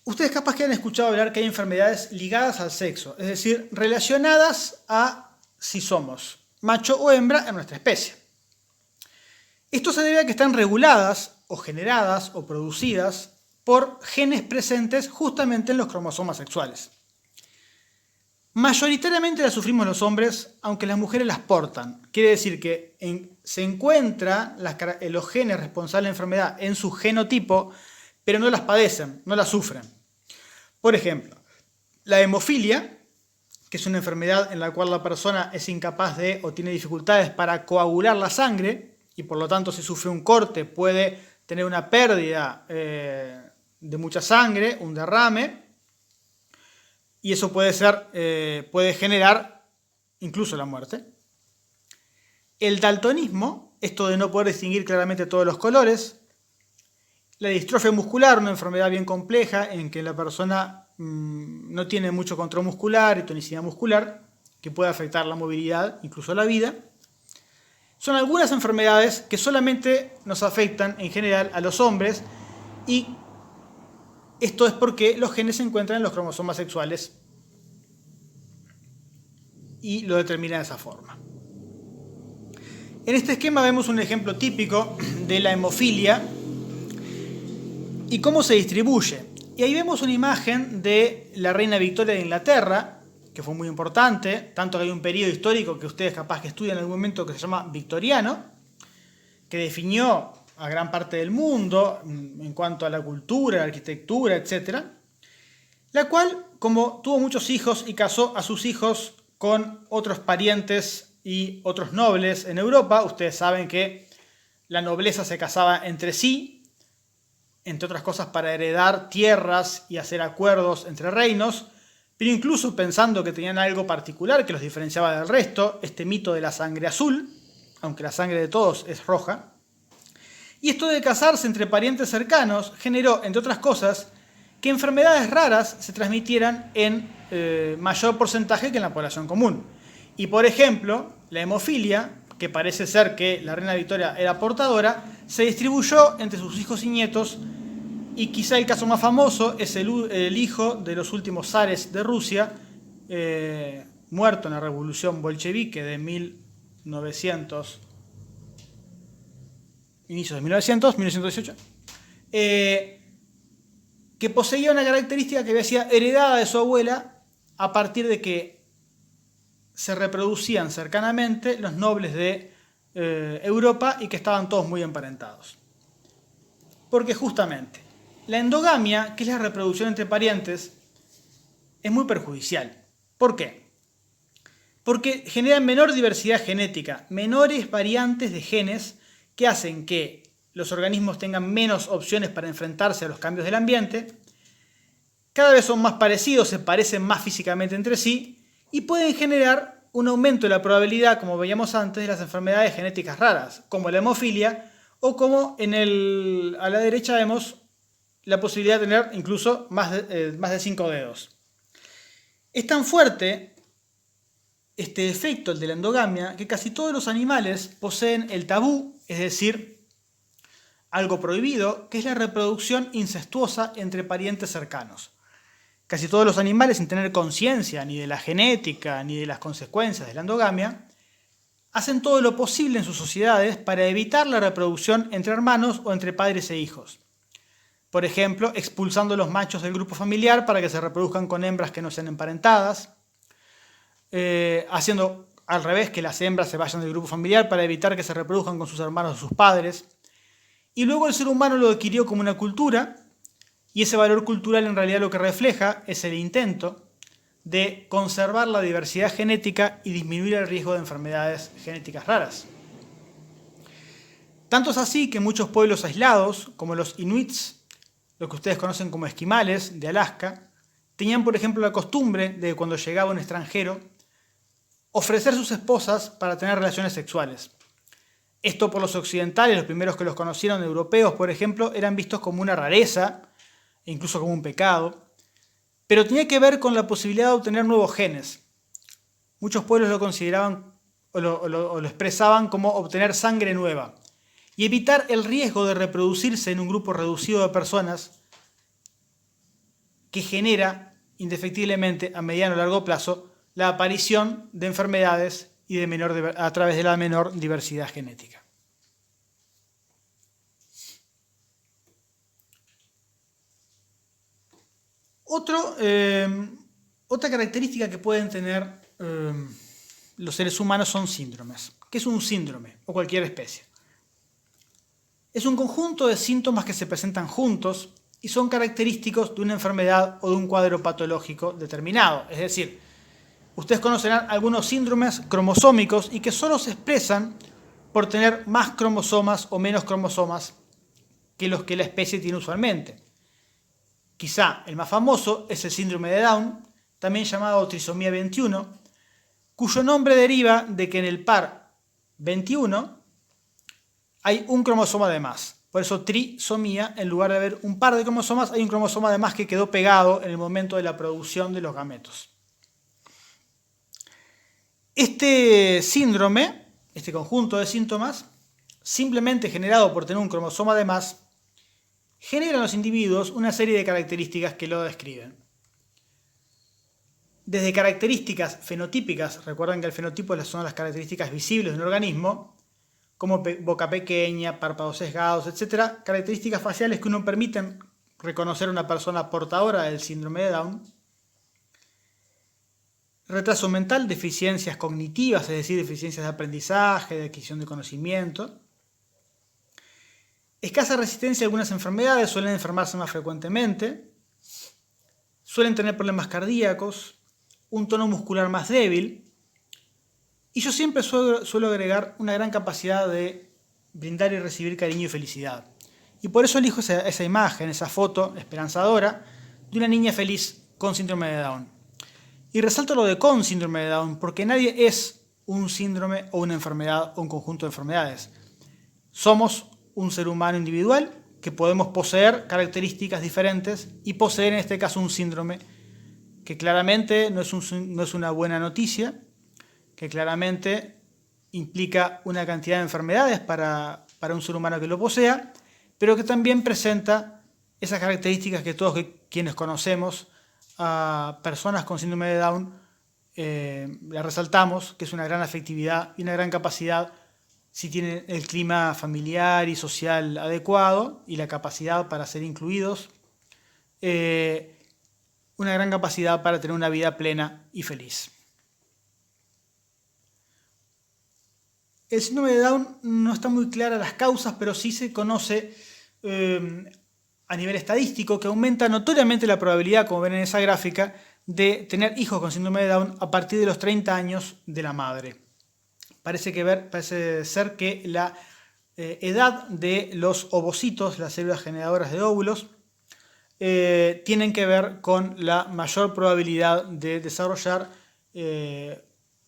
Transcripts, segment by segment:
Ustedes capaz que han escuchado hablar que hay enfermedades ligadas al sexo, es decir, relacionadas a si somos macho o hembra en nuestra especie. Esto se debe a que están reguladas o generadas o producidas por genes presentes justamente en los cromosomas sexuales. Mayoritariamente las sufrimos los hombres, aunque las mujeres las portan. Quiere decir que se encuentran los genes responsables de la enfermedad en su genotipo, pero no las padecen, no las sufren. Por ejemplo, la hemofilia, que es una enfermedad en la cual la persona es incapaz de o tiene dificultades para coagular la sangre y por lo tanto si sufre un corte puede tener una pérdida de mucha sangre, un derrame, y eso puede generar incluso la muerte. El daltonismo, esto de no poder distinguir claramente todos los colores. La distrofia muscular, una enfermedad bien compleja en que la persona no tiene mucho control muscular y tonicidad muscular, que puede afectar la movilidad, incluso la vida. Son algunas enfermedades que solamente nos afectan en general a los hombres y esto es porque los genes se encuentran en los cromosomas sexuales y lo determinan de esa forma. En este esquema vemos un ejemplo típico de la hemofilia y cómo se distribuye. Y ahí vemos una imagen de la reina Victoria de Inglaterra, que fue muy importante, tanto que hay un periodo histórico que ustedes capaz que estudian en algún momento que se llama victoriano, que definió a gran parte del mundo en cuanto a la cultura, la arquitectura, etc. La cual, como tuvo muchos hijos y casó a sus hijos con otros parientes y otros nobles en Europa, ustedes saben que la nobleza se casaba entre sí, entre otras cosas para heredar tierras y hacer acuerdos entre reinos, pero incluso pensando que tenían algo particular que los diferenciaba del resto, este mito de la sangre azul, aunque la sangre de todos es roja. Y esto de casarse entre parientes cercanos generó, entre otras cosas, que enfermedades raras se transmitieran en mayor porcentaje que en la población común. Y por ejemplo, la hemofilia, que parece ser que la reina Victoria era portadora, se distribuyó entre sus hijos y nietos, y quizá el caso más famoso es el hijo de los últimos zares de Rusia, muerto en la revolución bolchevique de 1900, inicios de 1918, que poseía una característica que había sido heredada de su abuela a partir de que se reproducían cercanamente los nobles de Europa y que estaban todos muy emparentados. Porque justamente la endogamia, que es la reproducción entre parientes, es muy perjudicial. ¿Por qué? Porque genera menor diversidad genética, menores variantes de genes que hacen que los organismos tengan menos opciones para enfrentarse a los cambios del ambiente, cada vez son más parecidos, se parecen más físicamente entre sí y pueden generar un aumento de la probabilidad, como veíamos antes, de las enfermedades genéticas raras, como la hemofilia o como a la derecha vemos la posibilidad de tener incluso más de 5 dedos. Es tan fuerte este efecto, el de la endogamia, que casi todos los animales poseen el tabú, es decir, algo prohibido, que es la reproducción incestuosa entre parientes cercanos. Casi todos los animales, sin tener conciencia ni de la genética ni de las consecuencias de la endogamia, hacen todo lo posible en sus sociedades para evitar la reproducción entre hermanos o entre padres e hijos. Por ejemplo, expulsando a los machos del grupo familiar para que se reproduzcan con hembras que no sean emparentadas, haciendo al revés, que las hembras se vayan del grupo familiar para evitar que se reproduzcan con sus hermanos o sus padres. Y luego el ser humano lo adquirió como una cultura, y ese valor cultural en realidad lo que refleja es el intento de conservar la diversidad genética y disminuir el riesgo de enfermedades genéticas raras. Tanto es así que muchos pueblos aislados, como los inuits, lo que ustedes conocen como esquimales de Alaska, tenían por ejemplo la costumbre de cuando llegaba un extranjero ofrecer sus esposas para tener relaciones sexuales. Esto por los occidentales, los primeros que los conocieron, europeos por ejemplo, eran vistos como una rareza e incluso como un pecado, pero tenía que ver con la posibilidad de obtener nuevos genes. Muchos pueblos lo consideraban o lo expresaban como obtener sangre nueva y evitar el riesgo de reproducirse en un grupo reducido de personas que genera indefectiblemente a mediano o largo plazo la aparición de enfermedades y a través de la menor diversidad genética. Otra característica que pueden tener los seres humanos son síndromes. ¿Qué es un síndrome o cualquier especie? Es un conjunto de síntomas que se presentan juntos y son característicos de una enfermedad o de un cuadro patológico determinado. Es decir, ustedes conocerán algunos síndromes cromosómicos y que solo se expresan por tener más cromosomas o menos cromosomas que los que la especie tiene usualmente. Quizá el más famoso es el síndrome de Down, también llamado trisomía 21, cuyo nombre deriva de que en el par 21 hay un cromosoma de más. Por eso trisomía, en lugar de haber un par de cromosomas, hay un cromosoma de más que quedó pegado en el momento de la producción de los gametos. Este síndrome, este conjunto de síntomas, simplemente generado por tener un cromosoma de más, genera en los individuos una serie de características que lo describen. Desde características fenotípicas, recuerden que el fenotipo son las características visibles de un organismo, como boca pequeña, párpados sesgados, etc. Características faciales que permiten reconocer a una persona portadora del síndrome de Down. Retraso mental, deficiencias cognitivas, es decir, deficiencias de aprendizaje, de adquisición de conocimiento. Escasa resistencia a algunas enfermedades, suelen enfermarse más frecuentemente. Suelen tener problemas cardíacos, un tono muscular más débil. Y yo siempre suelo agregar una gran capacidad de brindar y recibir cariño y felicidad. Y por eso elijo esa imagen, esa foto esperanzadora de una niña feliz con síndrome de Down. Y resalto lo de con síndrome de Down porque nadie es un síndrome o una enfermedad o un conjunto de enfermedades. Somos un ser humano individual que podemos poseer características diferentes y poseer en este caso un síndrome que claramente no es una buena noticia, que claramente implica una cantidad de enfermedades para un ser humano que lo posea, pero que también presenta esas características que todos quienes conocemos a personas con síndrome de Down le resaltamos, que es una gran afectividad y una gran capacidad si tienen el clima familiar y social adecuado y la capacidad para ser incluidos, una gran capacidad para tener una vida plena y feliz. El síndrome de Down no está muy clara las causas, pero sí se conoce a nivel estadístico que aumenta notoriamente la probabilidad, como ven en esa gráfica, de tener hijos con síndrome de Down a partir de los 30 años de la madre. Parece ser que la edad de los ovocitos, las células generadoras de óvulos, tienen que ver con la mayor probabilidad de desarrollar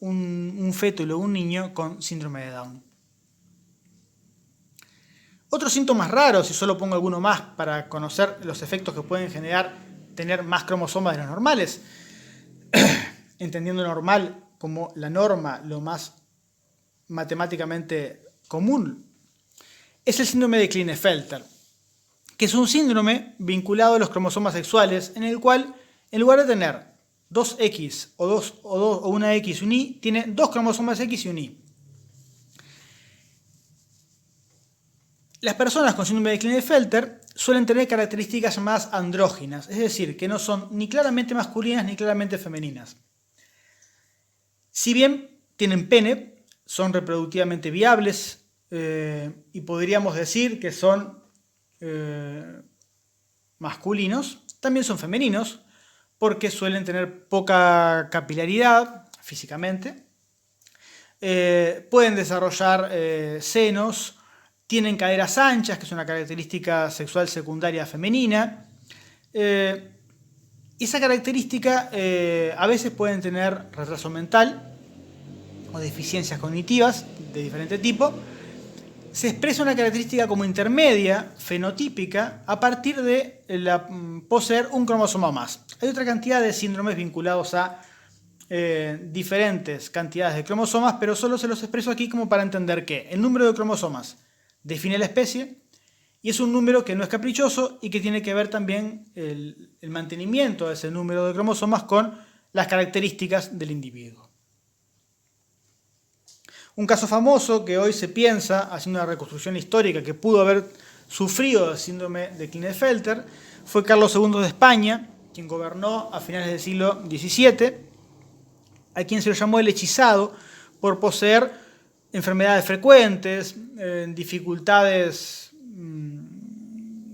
un feto y luego un niño con síndrome de Down. Otros síntomas raros, y solo pongo alguno más para conocer los efectos que pueden generar tener más cromosomas de los normales, entendiendo normal como la norma, lo más matemáticamente común, es el síndrome de Klinefelter, que es un síndrome vinculado a los cromosomas sexuales, en el cual, en lugar de tener 2X o una X y un Y, tiene dos cromosomas X y un Y. Las personas con síndrome de Klinefelter suelen tener características más andróginas, es decir, que no son ni claramente masculinas ni claramente femeninas. Si bien tienen pene, son reproductivamente viables y podríamos decir que son masculinos, también son femeninos porque suelen tener poca capilaridad físicamente, pueden desarrollar senos, tienen caderas anchas, que es una característica sexual secundaria femenina. Esa característica a veces pueden tener retraso mental o deficiencias cognitivas de diferente tipo. Se expresa una característica como intermedia, fenotípica, a partir de poseer un cromosoma más. Hay otra cantidad de síndromes vinculados a diferentes cantidades de cromosomas, pero solo se los expreso aquí como para entender que el número de cromosomas define la especie Y es un número que no es caprichoso y que tiene que ver también el mantenimiento de ese número de cromosomas con las características del individuo. Un caso famoso que hoy se piensa, haciendo una reconstrucción histórica, que pudo haber sufrido el síndrome de Klinefelter, fue Carlos II de España, quien gobernó a finales del siglo XVII, a quien se lo llamó el hechizado por poseer enfermedades frecuentes, dificultades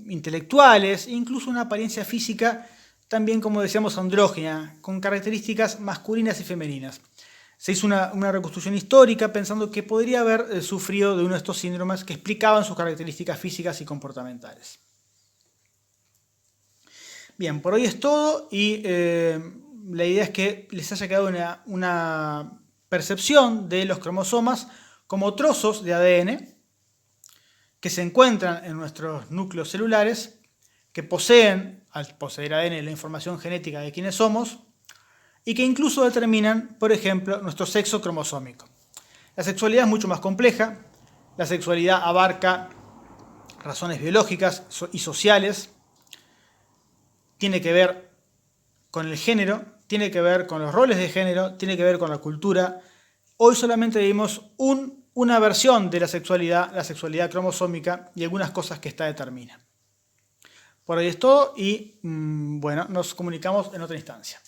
intelectuales e incluso una apariencia física también, como decíamos, andrógina, con características masculinas y femeninas. Se hizo una reconstrucción histórica pensando que podría haber sufrido de uno de estos síndromes que explicaban sus características físicas y comportamentales. Bien, por hoy es todo y la idea es que les haya quedado una percepción de los cromosomas como trozos de ADN que se encuentran en nuestros núcleos celulares, que poseen, al poseer ADN, la información genética de quiénes somos, y que incluso determinan, por ejemplo, nuestro sexo cromosómico. La sexualidad es mucho más compleja. La sexualidad abarca razones biológicas y sociales, tiene que ver con el género, tiene que ver con los roles de género, tiene que ver con la cultura. Hoy solamente vimos una versión de la sexualidad cromosómica y algunas cosas que esta determina. Por hoy es todo y bueno, nos comunicamos en otra instancia.